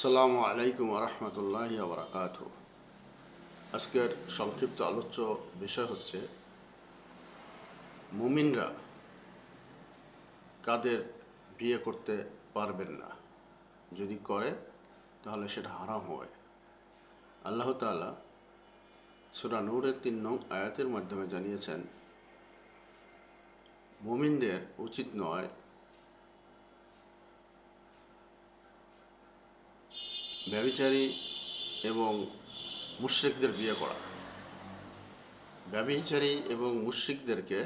আসসালামু আলাইকুম রহমতুল্লাহি বারাকাত। আজকের সংক্ষিপ্ত আলোচ্য বিষয় হচ্ছে মুমিনরা কাদের বিয়ে করতে পারবেন না, যদি করে তাহলে সেটা হারাম হবে। আল্লাহ তাআলা সূরা নূরের ৩ নং আয়াতের মাধ্যমে জানিয়েছেন, মুমিনদের উচিত নয় ব্যভিচারী এবং মুশরিকদের বিয়ে করা। ব্যভিচারী এবং মুশরিকদেরকে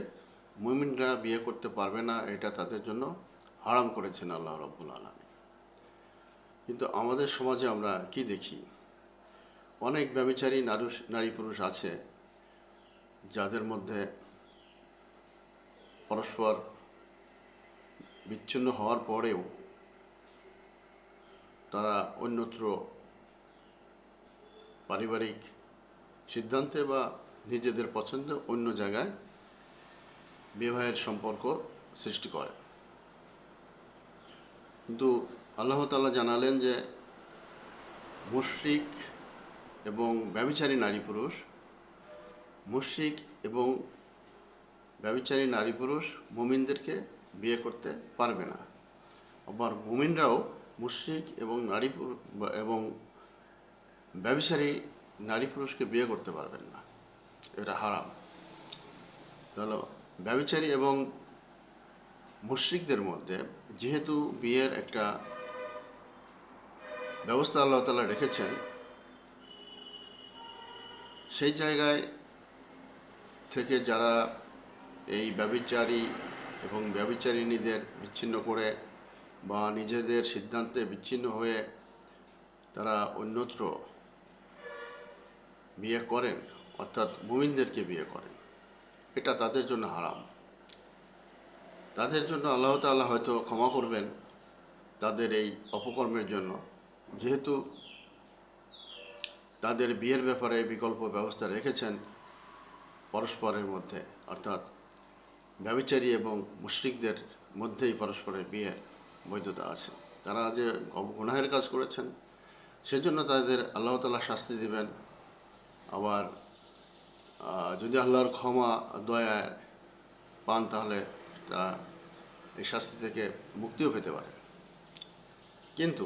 মুমিনরা বিয়ে করতে পারবে না, এটা তাদের জন্য হারাম করেছেন আল্লাহ রাব্বুল আলামিন। কিন্তু আমাদের সমাজে আমরা কি দেখি, অনেক ব্যভিচারী নারী পুরুষ আছে যাদের মধ্যে পরস্পর বিচ্ছিন্ন হওয়ার পরেও তারা অন্যত্র পারিবারিক সিদ্ধান্তে বা নিজেদের পছন্দে অন্য জায়গায় বিবাহের সম্পর্ক সৃষ্টি করে। কিন্তু আল্লাহ তাআলা জানালেন যে মুশরিক এবং ব্যভিচারী নারী পুরুষ, মুশরিক এবং ব্যভিচারী নারী পুরুষ মুমিনদেরকে বিয়ে করতে পারবে না। আবার মুমিনরাও মুশরিক এবং এবং ব্যভিচারী নারী পুরুষকে বিয়ে করতে পারবেন না, এটা হারাম। তাহলে ব্যভিচারী এবং মুশরিকদের মধ্যে যেহেতু বিয়ের একটা ব্যবস্থা আল্লাহ তাআলা রেখেছেন, সেই জায়গায় থেকে যারা এই ব্যভিচারী এবং ব্যভিচারিণীদের বিচ্ছিন্ন করে বা নিজেদের সিদ্ধান্তে বিচ্ছিন্ন হয়ে তারা অন্যত্র বিয়ে করেন, অর্থাৎ মুমিনদেরকে বিয়ে করেন, এটা তাদের জন্য হারাম। তাদের জন্য আল্লাহ তাআলা হয়তো ক্ষমা করবেন তাদের এই অপকর্মের জন্য, যেহেতু তাদের বিয়ের ব্যাপারে বিকল্প ব্যবস্থা রেখেছেন পরস্পরের মধ্যে, অর্থাৎ ব্যভিচারী এবং মুশরিকদের মধ্যেই পরস্পরের বিয়ের বৈধতা আছে। তারা যে গুনাহের কাজ করেছেন সেজন্য তাদের আল্লাহ তাআলা শাস্তি দিবেন। আবার যদি আল্লাহর ক্ষমা দয়া পান তাহলে তারা এই শাস্তি থেকে মুক্তিও পেতে পারে। কিন্তু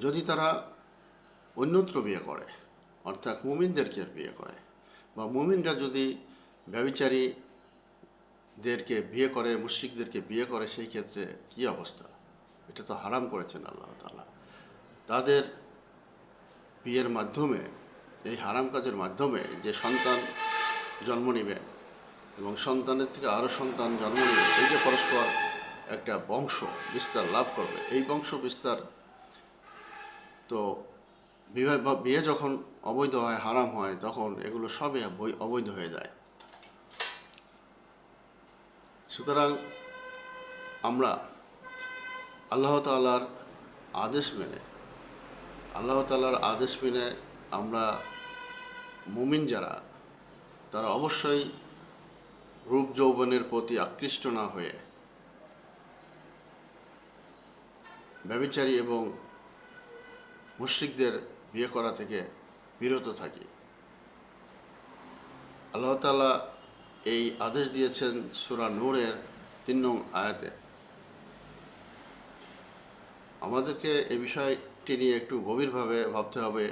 যদি তারা অন্যত্র বিয়ে করে, অর্থাৎ মুমিনদেরকে বিয়ে করে, বা মুমিনরা যদি ব্যভিচারীদেরকে বিয়ে করে, মুশরিকদেরকে বিয়ে করে, সেই ক্ষেত্রে কী অবস্থা? এটা তো হারাম করেছেন আল্লাহ তাআলা। তাদের বিয়ের মাধ্যমে, এই হারাম কাজের মাধ্যমে যে সন্তান জন্ম নেবে এবং সন্তানের থেকে আরও সন্তান জন্ম নেবে, এই যে পরস্পর একটা বংশ বিস্তার লাভ করবে, এই বংশ বিস্তার তো বিয়ে যখন অবৈধ হয়, হারাম হয়, তখন এগুলো সবই অবৈধ হয়ে যায়। সুতরাং আমরা আল্লাহ তাআলার আদেশ মেনে আমরা মুমিন যারা, তারা অবশ্যই রূপ যৌবনের প্রতি আকৃষ্ট না হয়ে ব্যভিচারী এবং মুশরিকদের বিয়ে করা থেকে বিরত থাকি। আল্লাহ তাআলা এই আদেশ দিয়েছেন সূরা নূরের ৩ নং আয়াতে। আমাদেরকে এই বিষয়টি নিয়ে একটু গভীরভাবে ভাবতে হবে,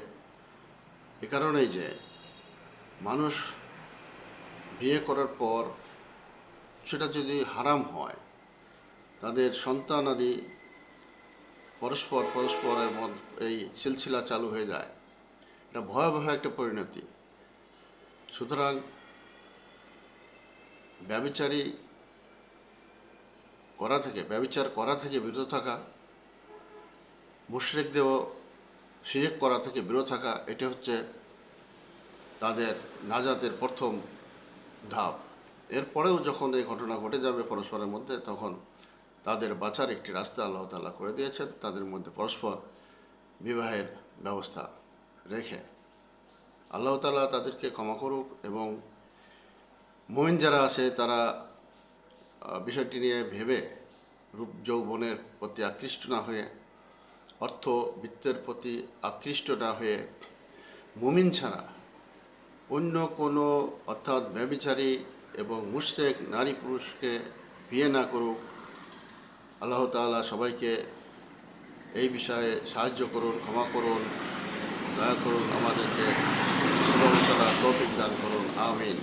এ কারণেই যে মানুষ বিয়ে করার পর সেটা যদি হারাম হয়, তাদের সন্তানাদি পরস্পরের মধ্যে এই সিলসিলা চালু হয়ে যায়, এটা ভয়াবহ একটা পরিণতি। সুতরাং ব্যভিচার করা থেকে বিরত থাকা, মুশরিকদেরও শিরক করা থেকে বিরত থাকা, এটা হচ্ছে তাদের নাজাতের প্রথম ধাপ। এরপরেও যখন এই ঘটনা ঘটে যাবে পরস্পরের মধ্যে, তখন তাদের বাঁচার একটি রাস্তা আল্লাহ তাআলা করে দিয়েছেন, তাদের মধ্যে পরস্পর বিবাহের ব্যবস্থা রেখে। আল্লাহ তাআলা তাদেরকে ক্ষমা করুক এবং মুমিন যারা আছে তারা বিষয়টি নিয়ে ভেবে রূপ যৌবনের প্রতি আকৃষ্ট না হয়ে অর্থ বৃত্তের প্রতি আকৃষ্ট না হয়ে মুমিন ছাড়া অন্য কোনো অর্থাৎ ব্যভিচারী এবং মুশরিক নারী পুরুষকে বিয়ে না করুক। আল্লাহ তাআলা সবাইকে এই বিষয়ে সাহায্য করুন, ক্ষমা করুন, দয়া করুন, আমাদেরকে সেভাবে চলার তৌফিক দান করুন। আমিন।